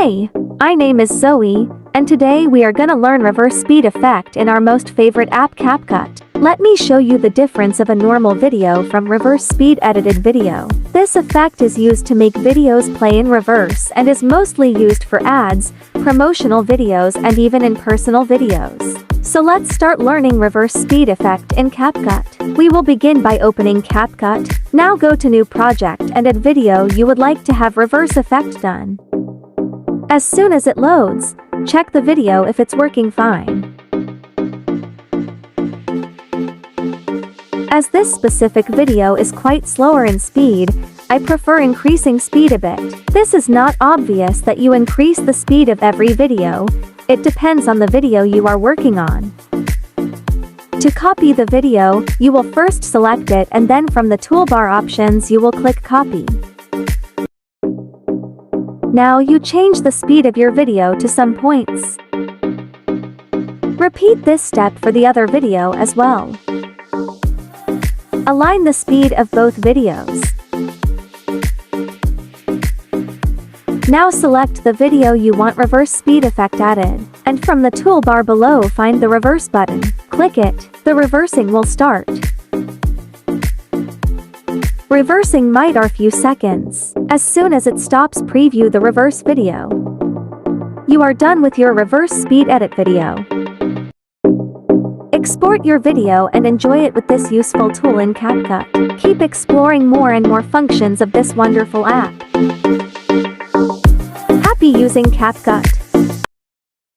Hey, my name is Zoe, and today we are gonna learn reverse speed effect in our most favorite app CapCut. Let me show you the difference of a normal video from reverse speed edited video. This effect is used to make videos play in reverse and is mostly used for ads, promotional videos and even in personal videos. So let's start learning reverse speed effect in CapCut. We will begin by opening CapCut. Now go to new project and add video you would like to have reverse effect done. As soon as it loads, check the video if it's working fine. As this specific video is quite slower in speed, I prefer increasing speed a bit. This is not obvious that you increase the speed of every video, it depends on the video you are working on. To copy the video, you will first select it and then from the toolbar options you will click copy. Now you change the speed of your video to some points. Repeat this step for the other video as well. Align the speed of both videos. Now select the video you want reverse speed effect added, and from the toolbar below find the reverse button. Click it, the reversing will start. Reversing might take a few seconds. As soon as it stops, preview the reverse video. You are done with your reverse speed edit video. Export your video and enjoy it with this useful tool in CapCut. Keep exploring more and more functions of this wonderful app. Happy using CapCut!